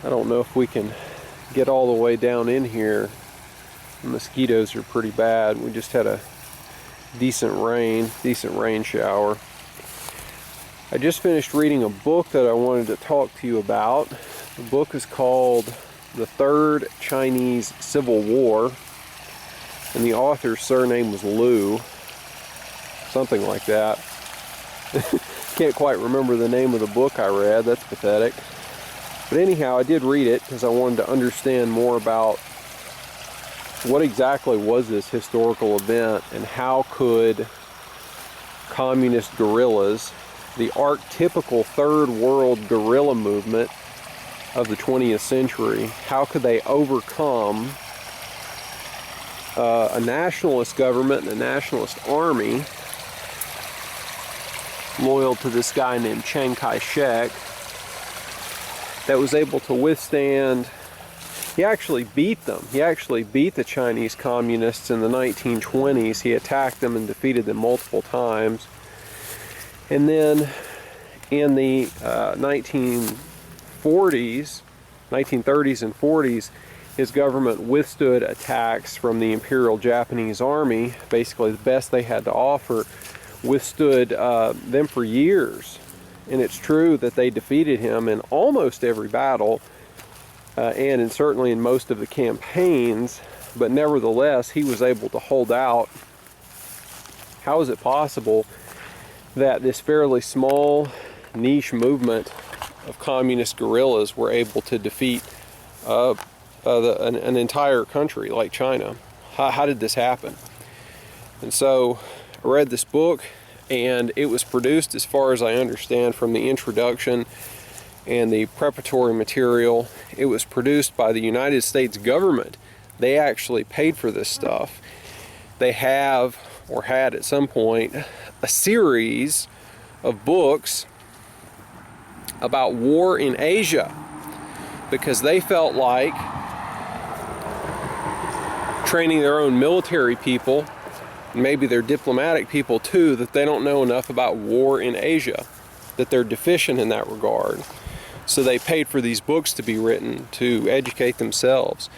I don't know if we can get all the way down in here. The mosquitoes are pretty bad. We just had a decent rain shower. I just finished reading a book that I wanted to talk to you about. The book is called The Third Chinese Civil War, and the author's surname was Liu, something like that. Can't quite remember the name of the book I read. That's pathetic. But anyhow, I did read it because I wanted to understand more about what exactly was this historical event, and how could communist guerrillas, the archetypical third world guerrilla movement of the 20th century, how could they overcome a nationalist government and a nationalist army loyal to this guy named Chiang Kai-shek that was able to withstand. He actually beat them. He actually beat the Chinese communists in the 1920s. He attacked them and defeated them multiple times. And then in the 1930s and 40s, his government withstood attacks from the Imperial Japanese Army, basically the best they had to offer, withstood them for years. And it's true that they defeated him in almost every battle, and certainly in most of the campaigns, but nevertheless he was able to hold out. How is it possible that this fairly small niche movement of communist guerrillas were able to defeat an entire country like China? How did this happen? And so I read this book, and it was produced, as far as I understand from the introduction and the preparatory material, it was produced by the United States government. They actually paid for this stuff. They have, or had at some point, a series of books about war in Asia, because they felt like training their own military people, maybe their diplomatic people too, that they don't know enough about war in Asia, that they're deficient in that regard. So they paid for these books to be written to educate themselves.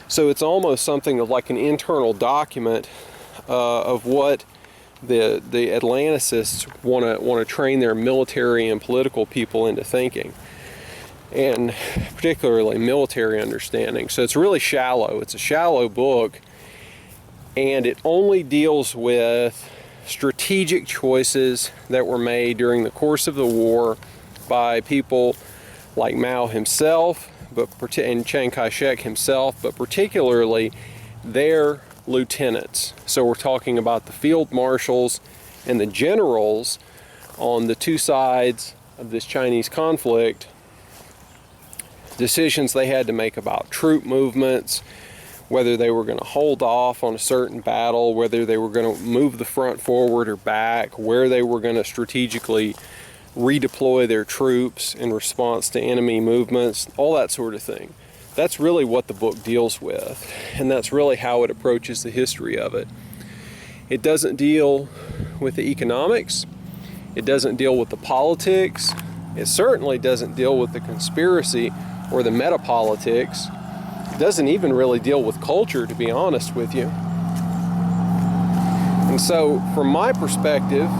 So it's almost something of like an internal document of what the Atlanticists want to train their military and political people into thinking, and particularly military understanding. So it's really shallow. It's a shallow book, and it only deals with strategic choices that were made during the course of the war by people like Mao himself, and Chiang Kai-shek himself, but particularly their lieutenants. So we're talking about the field marshals and the generals on the two sides of this Chinese conflict, decisions they had to make about troop movements, whether they were going to hold off on a certain battle, whether they were going to move the front forward or back, where they were going to strategically redeploy their troops in response to enemy movements, all that sort of thing. That's really what the book deals with, and that's really how it approaches the history of it. It doesn't deal with the economics, it doesn't deal with the politics, it certainly doesn't deal with the conspiracy or the metapolitics. It doesn't even really deal with culture, to be honest with you. And so, from my perspective,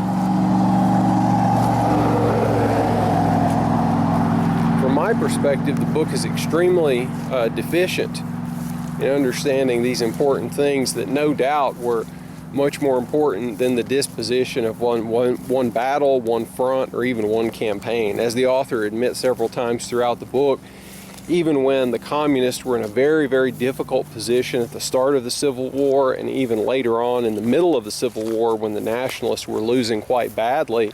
the book is extremely deficient in understanding these important things that no doubt were much more important than the disposition of one battle, one front, or even one campaign. As the author admits several times throughout the book, even when the communists were in a very, very difficult position at the start of the Civil War, and even later on in the middle of the Civil War when the nationalists were losing quite badly,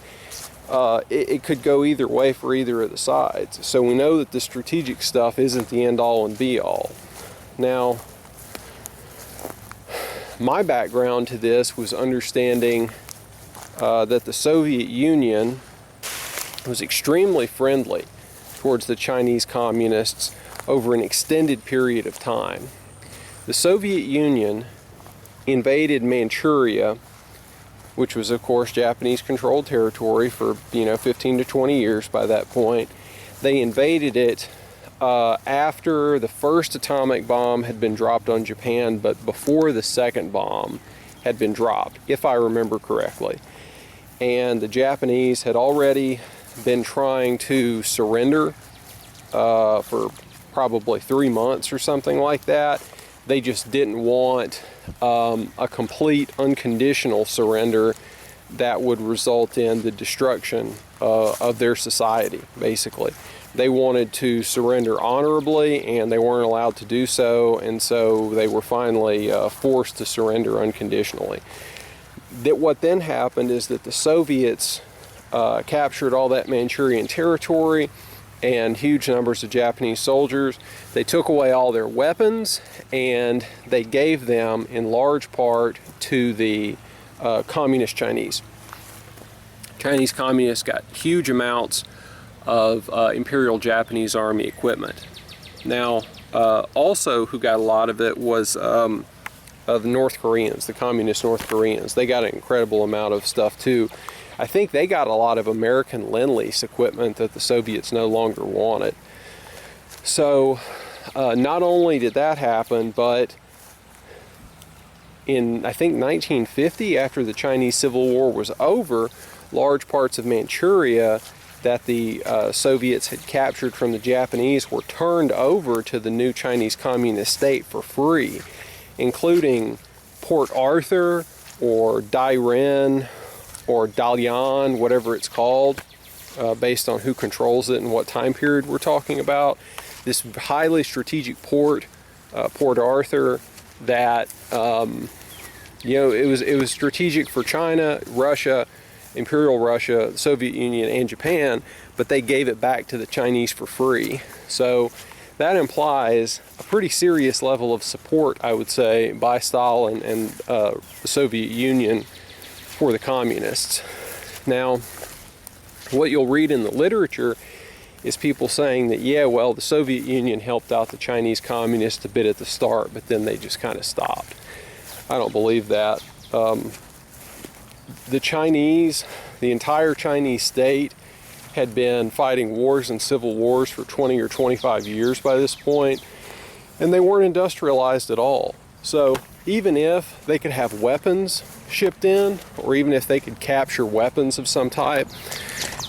it could go either way for either of the sides. So we know that the strategic stuff isn't the end-all and be-all. Now, my background to this was understanding that the Soviet Union was extremely friendly towards the Chinese communists over an extended period of time. The Soviet Union invaded Manchuria, which was of course Japanese-controlled territory for 15 to 20 years by that point. They invaded it after the first atomic bomb had been dropped on Japan, but before the second bomb had been dropped, if I remember correctly. And the Japanese had already been trying to surrender for probably 3 months or something like that. They just didn't want a complete unconditional surrender that would result in the destruction of their society, basically. They wanted to surrender honorably, and they weren't allowed to do so, and so they were finally forced to surrender unconditionally. What then happened is that the Soviets captured all that Manchurian territory and huge numbers of Japanese soldiers. They took away all their weapons, and they gave them in large part to the communist Chinese. Chinese communists got huge amounts of Imperial Japanese Army equipment. Now, also who got a lot of it was the North Koreans, the communist North Koreans. They got an incredible amount of stuff too. I think they got a lot of American Lend-Lease equipment that the Soviets no longer wanted. So not only did that happen, but in, I think, 1950, after the Chinese Civil War was over, large parts of Manchuria that the Soviets had captured from the Japanese were turned over to the new Chinese Communist state for free, including Port Arthur or Dairen or Dalian, whatever it's called, based on who controls it and what time period we're talking about. This highly strategic port, Port Arthur, that it was strategic for China, Russia, Imperial Russia, the Soviet Union, and Japan, but they gave it back to the Chinese for free. So that implies a pretty serious level of support, I would say, by Stalin and the Soviet Union for the communists. Now, what you'll read in the literature is people saying that, yeah, well, the Soviet Union helped out the Chinese communists a bit at the start, but then they just kind of stopped. I don't believe that. The Chinese, the entire Chinese state, had been fighting wars and civil wars for 20 or 25 years by this point, and they weren't industrialized at all. So even if they could have weapons shipped in, or even if they could capture weapons of some type,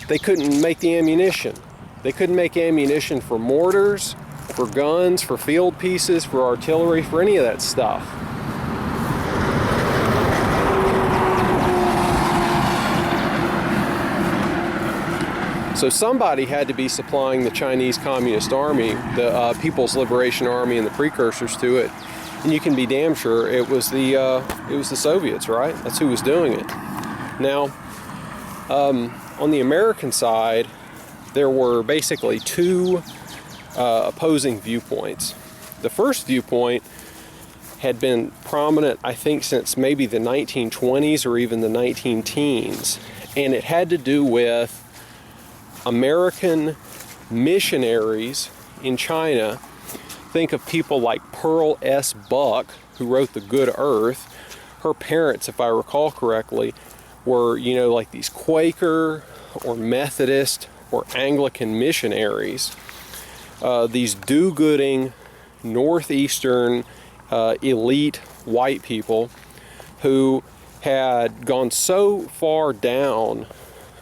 they couldn't make the ammunition. They couldn't make ammunition for mortars, for guns, for field pieces, for artillery, for any of that stuff. So somebody had to be supplying the Chinese Communist Army, the People's Liberation Army, and the precursors to it. And you can be damn sure it was the Soviets, right? That's who was doing it. Now, on the American side, there were basically two opposing viewpoints. The first viewpoint had been prominent, I think, since maybe the 1920s or even the 19-teens, and it had to do with American missionaries in China. Think of people like Pearl S. Buck, who wrote The Good Earth. Her parents, if I recall correctly, were, like these Quaker or Methodist or Anglican missionaries. These do-gooding, northeastern, elite white people who had gone so far down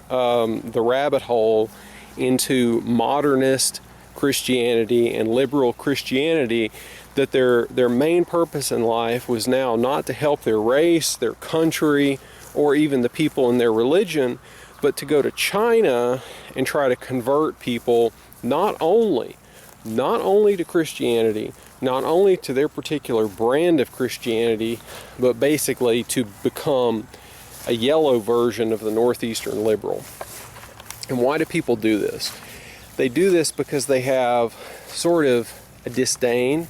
the rabbit hole into modernist Christianity and liberal Christianity that their main purpose in life was now not to help their race, their country, or even the people in their religion, but to go to China and try to convert people not only to Christianity, not only to their particular brand of Christianity, but basically to become a yellow version of the Northeastern liberal. And why do people do this? They do this because they have sort of a disdain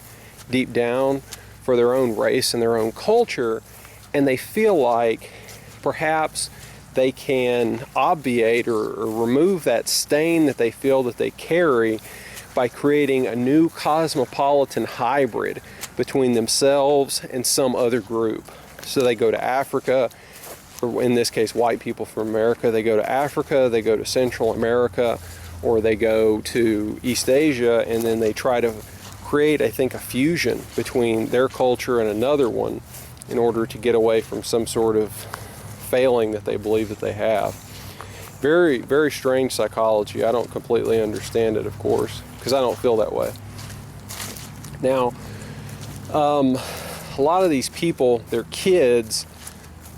deep down for their own race and their own culture, and they feel like perhaps they can obviate or remove that stain that they feel that they carry by creating a new cosmopolitan hybrid between themselves and some other group. So they go to Africa, or in this case white people from America, they go to Africa, they go to Central America, or they go to East Asia, and then they try to create, I think, a fusion between their culture and another one in order to get away from some sort of failing that they believe that they have. Very, very strange psychology. I don't completely understand it, of course, because I don't feel that way. Now, a lot of these people, their kids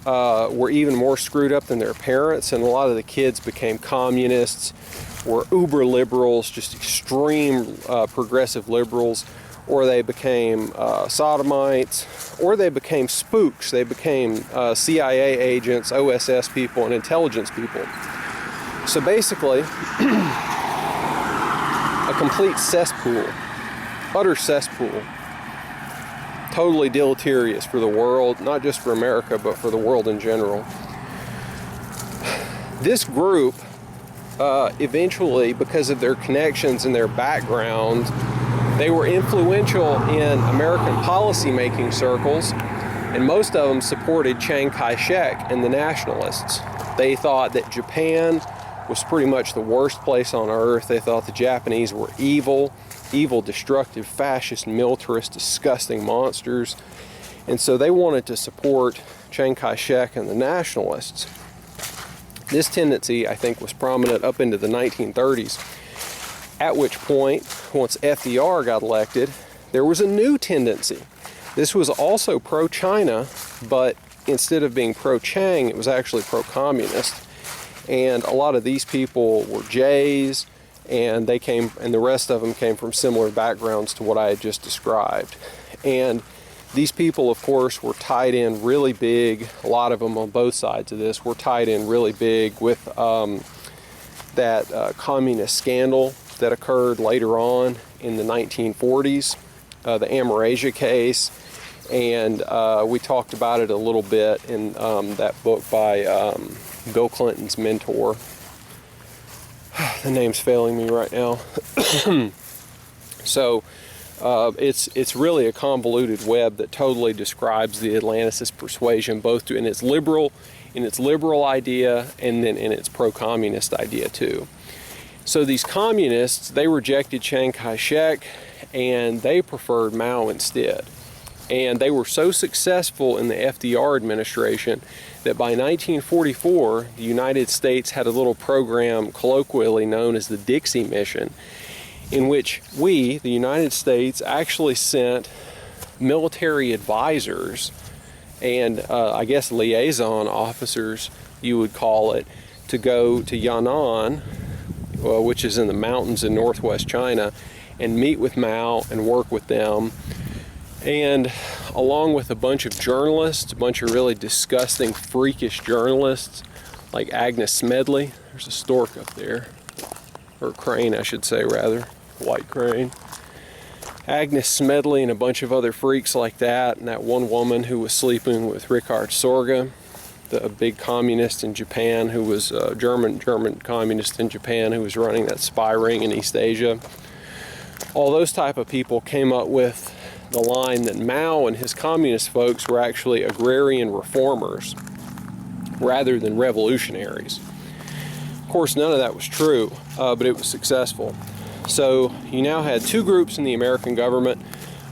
were even more screwed up than their parents, and a lot of the kids became communists, were uber liberals, just extreme progressive liberals, or they became sodomites, or they became spooks. They became CIA agents, OSS people, and intelligence people. So basically, a complete cesspool, utter cesspool, totally deleterious for the world, not just for America, but for the world in general. This group, eventually, because of their connections and their background, they were influential in American policy-making circles, and most of them supported Chiang Kai-shek and the nationalists. They thought that Japan was pretty much the worst place on earth. They thought the Japanese were evil, destructive, fascist, militarist, disgusting monsters. And so they wanted to support Chiang Kai-shek and the nationalists. This tendency, I think, was prominent up into the 1930s, at which point, once FDR got elected, there was a new tendency. This was also pro-China, but instead of being pro-Chiang, it was actually pro-communist. And a lot of these people were Jays, and the rest of them came from similar backgrounds to what I had just described. And these people, of course, were tied in really big, a lot of them on both sides of this, were tied in really big with that communist scandal that occurred later on in the 1940s, the Amerasia case. And we talked about it a little bit in that book by Bill Clinton's mentor. The name's failing me right now. So it's really a convoluted web that totally describes the Atlanticist persuasion, both in its liberal idea and then in its pro-communist idea too. So these communists, they rejected Chiang Kai-shek and they preferred Mao instead. And they were so successful in the FDR administration that by 1944, the United States had a little program colloquially known as the Dixie Mission, in which we, the United States, actually sent military advisors and I guess liaison officers, you would call it, to go to Yan'an, which is in the mountains in northwest China, and meet with Mao and work with them. And along with a bunch of journalists, a bunch of really disgusting, freakish journalists, like Agnes Smedley. There's a stork up there, or a crane, I should say, rather, white crane. Agnes Smedley and a bunch of other freaks like that, and that one woman who was sleeping with Richard Sorge, the big communist in Japan, who was a German communist in Japan, who was running that spy ring in East Asia. All those type of people came up with the line that Mao and his communist folks were actually agrarian reformers rather than revolutionaries. Of course, none of that was true, but it was successful. So you now had two groups in the American government.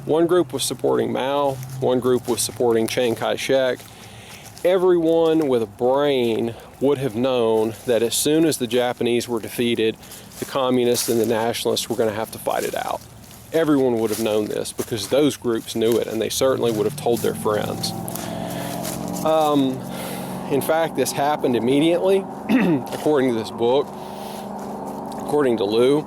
One group was supporting Mao, one group was supporting Chiang Kai-shek. Everyone with a brain would have known that as soon as the Japanese were defeated, the communists and the nationalists were going to have to fight it out. Everyone would have known this because those groups knew it, and they certainly would have told their friends. In fact, this happened immediately, according to this book. According to Lou,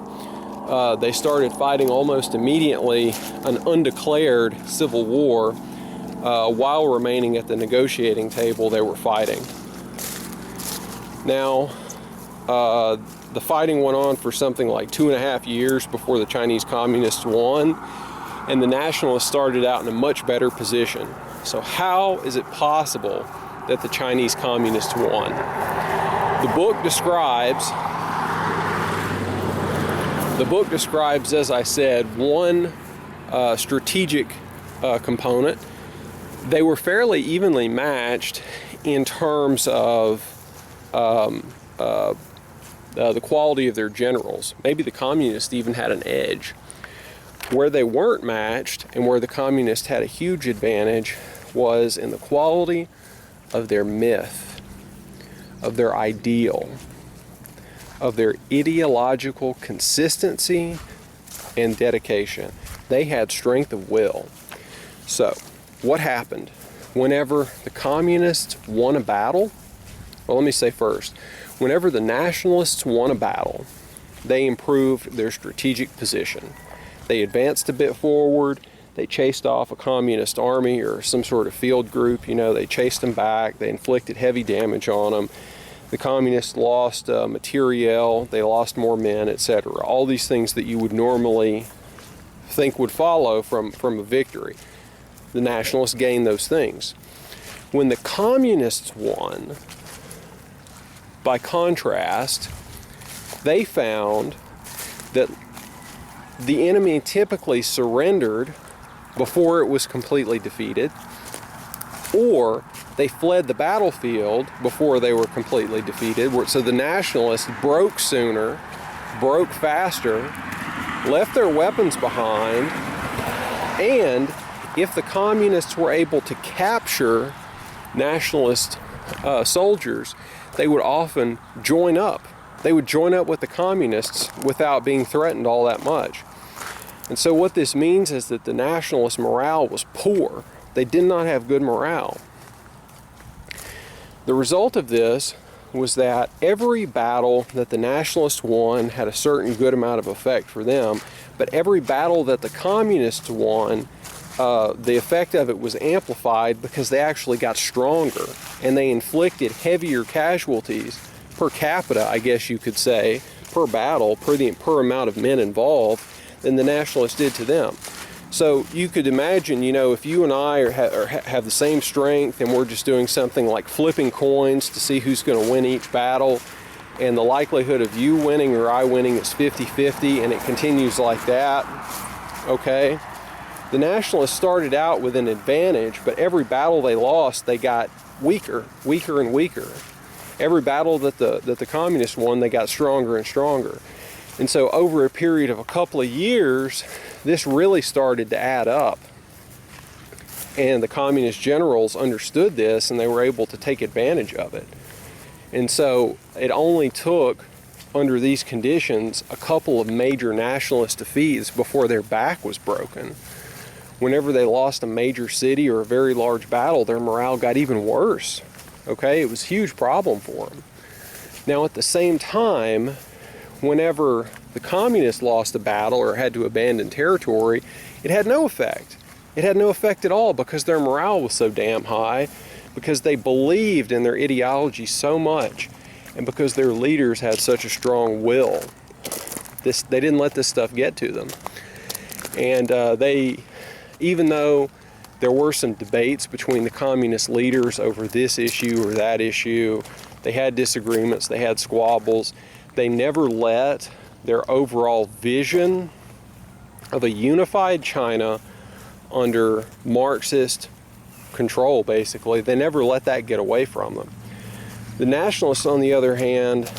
they started fighting almost immediately an undeclared civil war while remaining at the negotiating table. They were fighting. Now, the fighting went on for something like 2.5 years before the Chinese communists won, and the nationalists started out in a much better position. So how is it possible that the Chinese communists won? The book describes, as I said, one strategic component. They were fairly evenly matched in terms of the quality of their generals. Maybe the communists even had an edge. Where they weren't matched and where the communists had a huge advantage was in the quality of their myth, of their ideal, of their ideological consistency and dedication. They had strength of will. So, what happened? Whenever the communists won a battle, well, let me say first, whenever the nationalists won a battle, they improved their strategic position. They advanced a bit forward, they chased off a communist army or some sort of field group, they chased them back, they inflicted heavy damage on them. The communists lost materiel, they lost more men, etc. All these things that you would normally think would follow from a victory. The nationalists gained those things. When the communists won, by contrast, they found that the enemy typically surrendered before it was completely defeated, or they fled the battlefield before they were completely defeated. So the nationalists broke sooner, broke faster, left their weapons behind, and if the communists were able to capture nationalist soldiers, they would often join up. They would join up with the communists without being threatened all that much. And so what this means is that the nationalist morale was poor. They did not have good morale. The result of this was that every battle that the nationalists won had a certain good amount of effect for them, but every battle that the communists won, the effect of it was amplified because they actually got stronger and they inflicted heavier casualties per capita, I guess you could say, per battle, per amount of men involved, than the nationalists did to them. So you could imagine, if you and I have the same strength and we're just doing something like flipping coins to see who's going to win each battle, and the likelihood of you winning or I winning is 50-50, and it continues like that, okay? The nationalists started out with an advantage, but every battle they lost, they got weaker and weaker. Every battle that the communists won, they got stronger and stronger. And so over a period of a couple of years, this really started to add up. And the communist generals understood this and they were able to take advantage of it. And so it only took, under these conditions, a couple of major nationalist defeats before their back was broken. Whenever they lost a major city or a very large battle, their morale got even worse. Okay, it was a huge problem for them. Now at the same time, whenever the communists lost a battle or had to abandon territory, it had no effect. It had no effect at all because their morale was so damn high, because they believed in their ideology so much, and because their leaders had such a strong will. They didn't let this stuff get to them. And even though there were some debates between the communist leaders over this issue or that issue, they had disagreements, they had squabbles, they never let their overall vision of a unified China under Marxist control, basically, they never let that get away from them. The nationalists, on the other hand,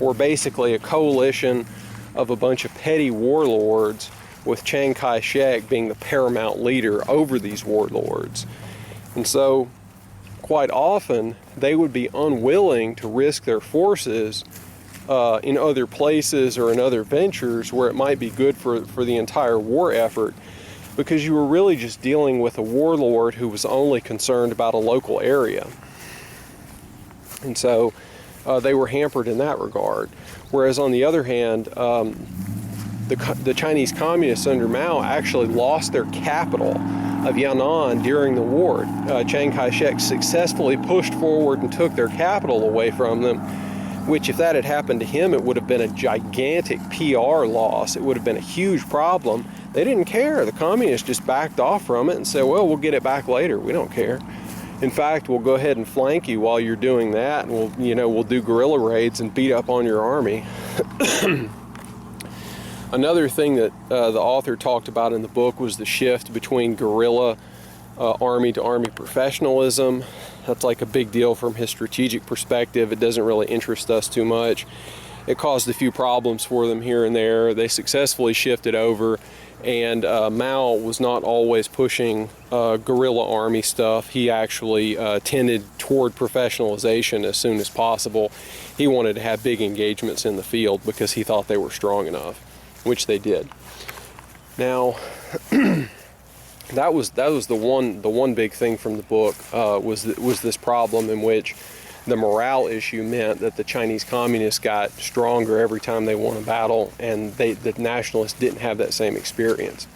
were basically a coalition of a bunch of petty warlords, with Chiang Kai-shek being the paramount leader over these warlords. And so, quite often, they would be unwilling to risk their forces in other places or in other ventures where it might be good for the entire war effort, because you were really just dealing with a warlord who was only concerned about a local area. And so they were hampered in that regard. Whereas on the other hand, the Chinese communists under Mao actually lost their capital of Yan'an during the war. Chiang Kai-shek successfully pushed forward and took their capital away from them, which if that had happened to him, it would have been a gigantic PR loss. It would have been a huge problem. They didn't care. The communists just backed off from it and said, well, we'll get it back later. We don't care. In fact, we'll go ahead and flank you while you're doing that, and we'll do guerrilla raids and beat up on your army. Another thing that the author talked about in the book was the shift between guerrilla army to army professionalism. That's like a big deal from his strategic perspective. It doesn't really interest us too much. it caused a few problems for them here and there. They successfully shifted over, and Mao was not always pushing guerrilla army stuff. He actually tended toward professionalization as soon as possible. He wanted to have big engagements in the field because he thought they were strong enough, which they did. Now, that was the one big thing from the book, was this problem in which the morale issue meant that the Chinese communists got stronger every time they won a battle, and the nationalists didn't have that same experience.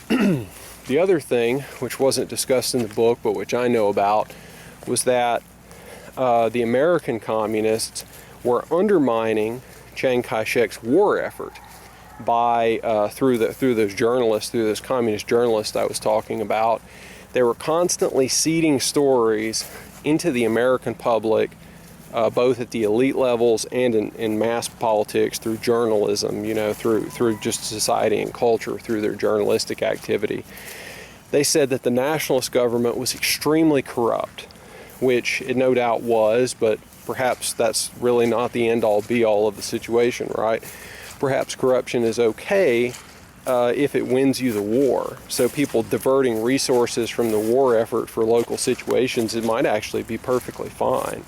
The other thing, which wasn't discussed in the book but which I know about, was that the American communists were undermining Chiang Kai-shek's war effort by through those communist journalists I was talking about. They were constantly seeding stories into the American public, both at the elite levels and in mass politics through journalism, through just society and culture, through their journalistic activity. They said that the nationalist government was extremely corrupt, which it no doubt was, but perhaps that's really not the end-all be-all of the situation, right? Perhaps corruption is okay if it wins you the war. So people diverting resources from the war effort for local situations, it might actually be perfectly fine.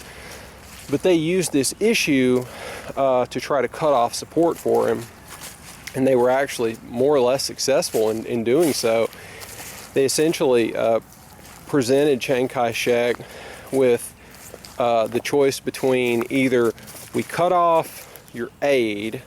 But they used this issue to try to cut off support for him, and they were actually more or less successful in doing so. They essentially presented Chiang Kai-shek with the choice between either we cut off your aid,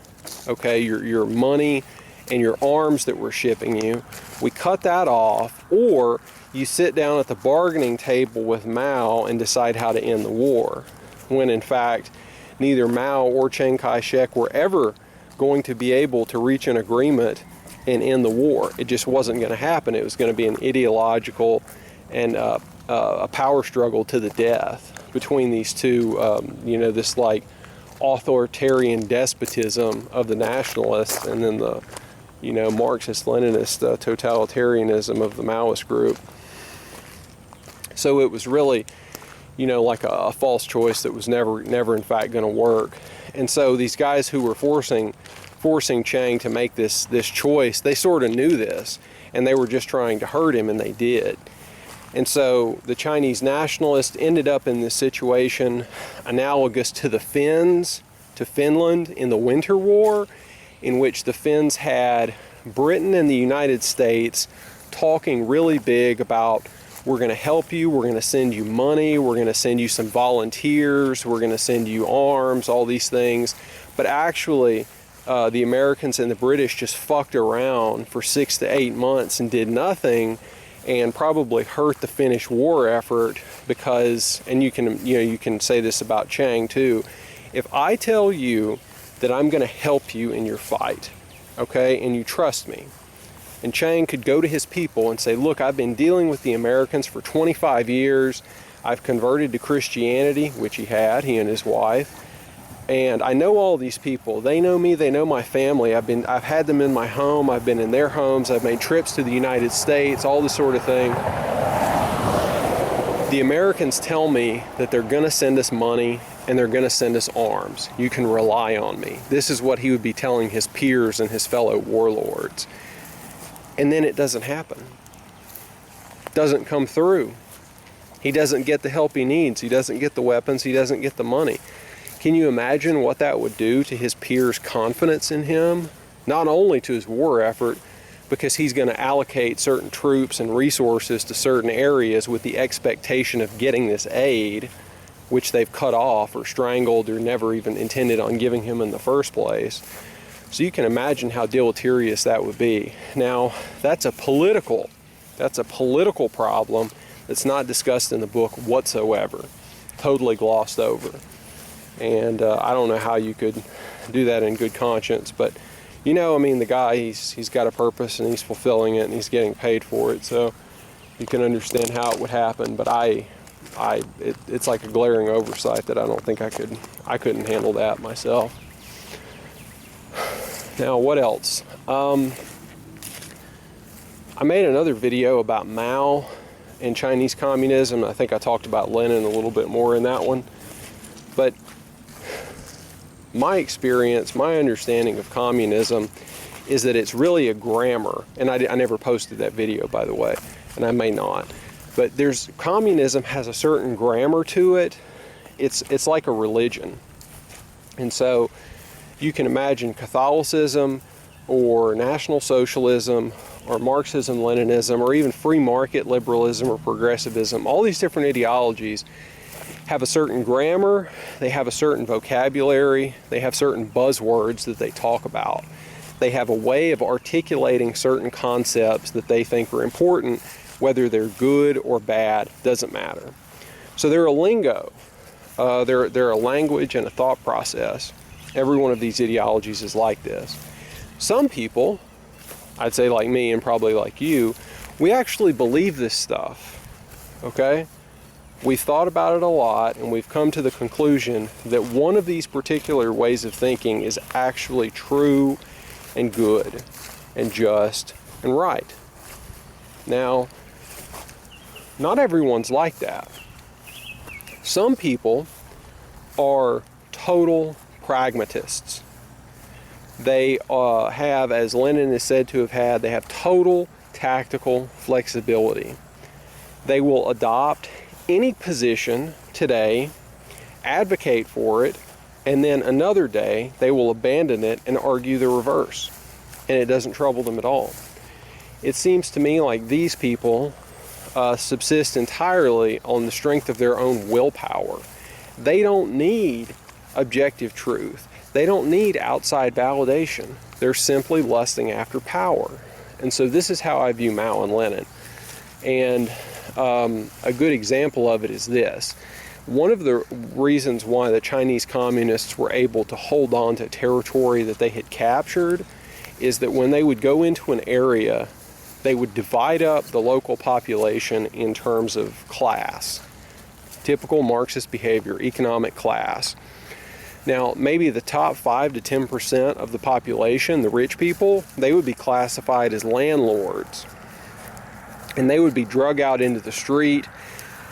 okay, your money and your arms that we're shipping you, we cut that off, or you sit down at the bargaining table with Mao and decide how to end the war. When in fact, neither Mao or Chiang Kai-shek were ever going to be able to reach an agreement and end the war. It just wasn't going to happen. It was going to be an ideological and a power struggle to the death between these two, this like authoritarian despotism of the nationalists and then the Marxist-Leninist totalitarianism of the Maoist group. So it was really, like a false choice that was never in fact going to work. And so these guys who were forcing Chiang to make this choice, they sort of knew this, and they were just trying to hurt him, and they did. And so the Chinese nationalists ended up in this situation analogous to the Finns, to Finland in the Winter War, in which the Finns had Britain and the United States talking really big about, we're going to help you, we're going to send you money, we're going to send you some volunteers, we're going to send you arms, all these things. But actually, the Americans and the British just fucked around for 6 to 8 months and did nothing, and probably hurt the Finnish war effort because, and you can say this about Chiang too, if I tell you that I'm going to help you in your fight, okay, and you trust me, and Chiang could go to his people and say, look, I've been dealing with the Americans for 25 years, I've converted to Christianity, which he and his wife, and I know all these people. They know me, they know my family. I've had them in my home, I've been in their homes, I've made trips to the United States, all this sort of thing. The Americans tell me that they're going to send us money and they're going to send us arms. You can rely on me. This is what he would be telling his peers and his fellow warlords. And then it doesn't happen. It doesn't come through. He doesn't get the help he needs. He doesn't get the weapons. He doesn't get the money. Can you imagine what that would do to his peers' confidence in him? Not only to his war effort, because he's going to allocate certain troops and resources to certain areas with the expectation of getting this aid, which they've cut off or strangled or never even intended on giving him in the first place. So you can imagine how deleterious that would be. Now, that's a political problem that's not discussed in the book whatsoever, totally glossed over. And I don't know how you could do that in good conscience, but the guy, he's got a purpose and he's fulfilling it and he's getting paid for it, so you can understand how it would happen. But it's like a glaring oversight that I don't think I couldn't handle that myself. Now, what else? I made another video about Mao and Chinese communism. I think I talked about Lenin a little bit more in that one. But my experience, my understanding of communism is that it's really a grammar. And I never posted that video, by the way, and I may not. But communism has a certain grammar to it. It's like a religion. And so you can imagine Catholicism or National Socialism or Marxism, Leninism, or even free market liberalism or progressivism. All these different ideologies have a certain grammar, they have a certain vocabulary, they have certain buzzwords that they talk about. They have a way of articulating certain concepts that they think are important, whether they're good or bad, doesn't matter. So they're a lingo, they're a language and a thought process. Every one of these ideologies is like this. Some people, I'd say like me and probably like you, we actually believe this stuff, okay? We've thought about it a lot, and we've come to the conclusion that one of these particular ways of thinking is actually true and good and just and right. Now, not everyone's like that. Some people are total pragmatists. They have, as Lenin is said to have had, they have total tactical flexibility. They will adopt any position today, advocate for it, and then another day they will abandon it and argue the reverse. And it doesn't trouble them at all. It seems to me like these people subsist entirely on the strength of their own willpower. They don't need objective truth. They don't need outside validation. They're simply lusting after power. And so this is how I view Mao and Lenin. And a good example of it is this. One of the reasons why the Chinese communists were able to hold on to territory that they had captured is that when they would go into an area, they would divide up the local population in terms of class. Typical Marxist behavior, economic class. Now, maybe the top 5 to 10% of the population, the rich people, they would be classified as landlords. And they would be drug out into the street,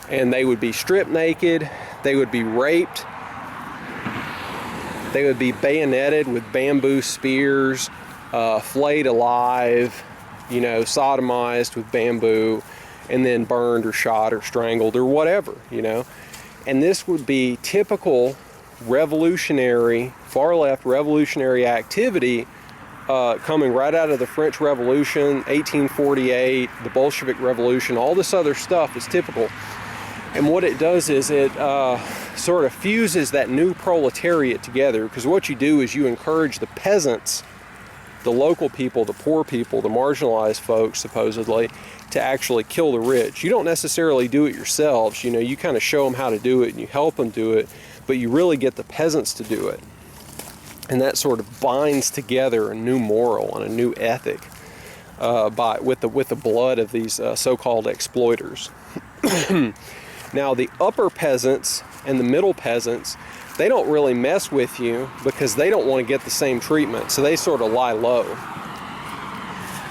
and they would be stripped naked, they would be raped, they would be bayoneted with bamboo spears, flayed alive, sodomized with bamboo, and then burned or shot or strangled or whatever, And this would be typical revolutionary, far left revolutionary activity coming right out of the French Revolution, 1848, the Bolshevik Revolution, all this other stuff is typical. And what it does is it sort of fuses that new proletariat together, because what you do is you encourage the peasants, the local people, the poor people, the marginalized folks, supposedly, to actually kill the rich. You don't necessarily do it yourselves, you kind of show them how to do it and you help them do it, but you really get the peasants to do it. And that sort of binds together a new moral and a new ethic with the blood of these so-called exploiters. Now, the upper peasants and the middle peasants, they don't really mess with you because they don't want to get the same treatment, so they sort of lie low.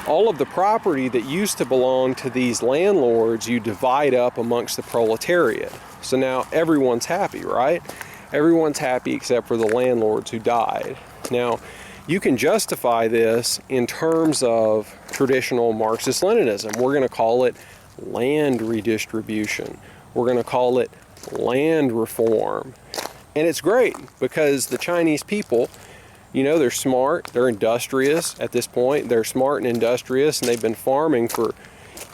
All of the property that used to belong to these landlords, you divide up amongst the proletariat. So now everyone's happy, right? Everyone's happy except for the landlords who died. Now, you can justify this in terms of traditional Marxist-Leninism. We're going to call it land redistribution. We're going to call it land reform. And it's great because the Chinese people, they're smart, they're industrious at this point. They're smart and industrious, and they've been farming for,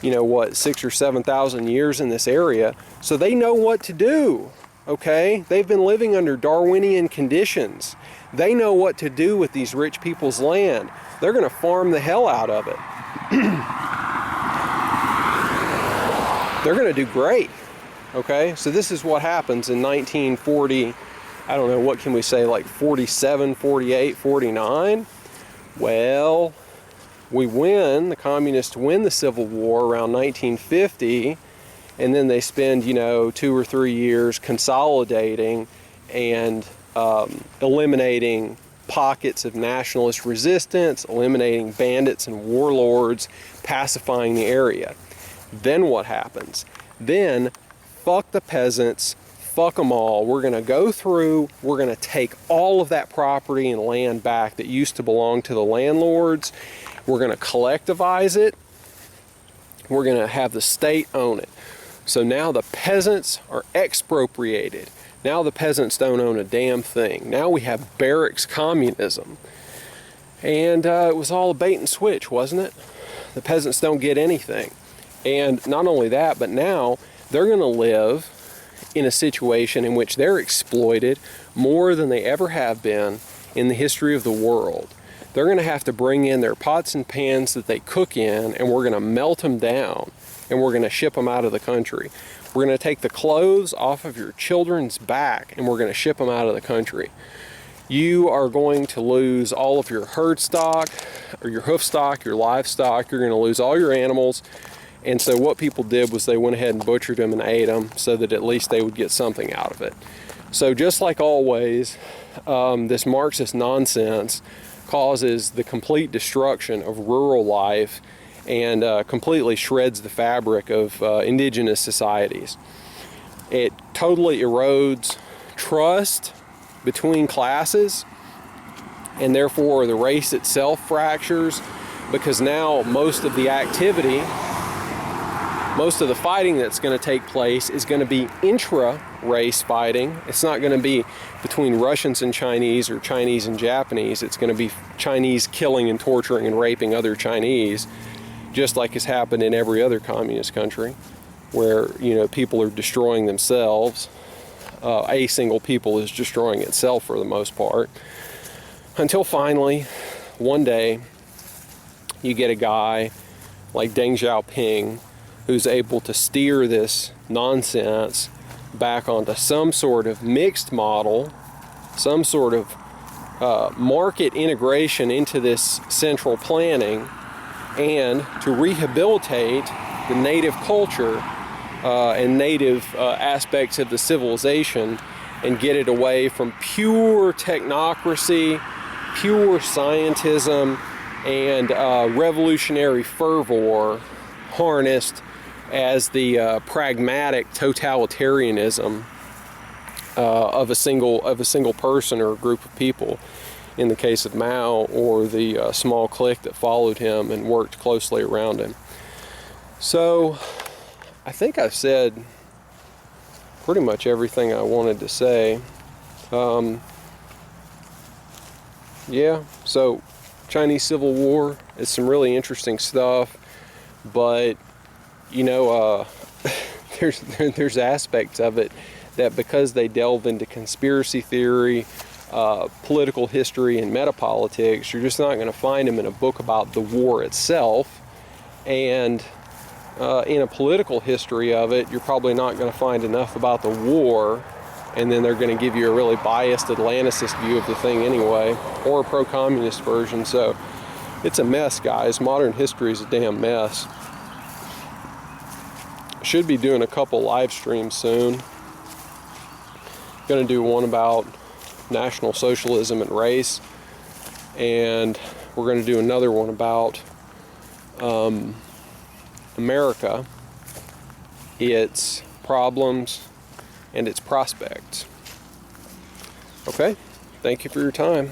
6,000 or 7,000 years in this area. So they know what to do. Okay, they've been living under Darwinian conditions. They know what to do with these rich people's land. They're going to farm the hell out of it. They're going to do great. Okay, so this is what happens in 1940, I don't know, what can we say, like 47, 48, 49? Well, the communists win the Civil War around 1950, and then they spend, 2 or 3 years consolidating and eliminating pockets of nationalist resistance, eliminating bandits and warlords, pacifying the area. Then what happens? Then, fuck the peasants, fuck them all. We're going to go through, we're going to take all of that property and land back that used to belong to the landlords. We're going to collectivize it. We're going to have the state own it. So now the peasants are expropriated. Now the peasants don't own a damn thing. Now we have barracks communism. And it was all a bait and switch, wasn't it? The peasants don't get anything. And not only that, but now they're going to live in a situation in which they're exploited more than they ever have been in the history of the world. They're going to have to bring in their pots and pans that they cook in, and we're going to melt them down, and we're going to ship them out of the country. We're going to take the clothes off of your children's back, and we're going to ship them out of the country. You are going to lose all of your herd stock, or your hoof stock, your livestock. You're going to lose all your animals. And so what people did was they went ahead and butchered them and ate them so that at least they would get something out of it. So just like always, this Marxist nonsense causes the complete destruction of rural life and completely shreds the fabric of indigenous societies. It totally erodes trust between classes, and therefore the race itself fractures, because now most of the activity, most of the fighting that's going to take place is going to be intra-race fighting. It's not going to be between Russians and Chinese or Chinese and Japanese. It's going to be Chinese killing and torturing and raping other Chinese, just like has happened in every other communist country, where, you know, people are destroying themselves. A single people is destroying itself for the most part, until finally, one day, you get a guy like Deng Xiaoping who's able to steer this nonsense back onto some sort of mixed model, some sort of market integration into this central planning, and to rehabilitate the native culture and native aspects of the civilization and get it away from pure technocracy, pure scientism, and revolutionary fervor harnessed as the pragmatic totalitarianism of a single person or a group of people, in the case of Mao, or the small clique that followed him and worked closely around him. So I think I've said pretty much everything I wanted to say. Yeah, so Chinese Civil War is some really interesting stuff, but you know, there's aspects of it that, because they delve into conspiracy theory, political history, and metapolitics, you're just not going to find them in a book about the war itself. And in a political history of it, you're probably not going to find enough about the war, and then they're going to give you a really biased Atlanticist view of the thing anyway, or a pro-communist version. So it's a mess, guys. Modern history is a damn mess. Should be doing a couple live streams soon. Going to do one about National Socialism and race, and we're going to do another one about America, its problems, and its prospects. Okay, thank you for your time.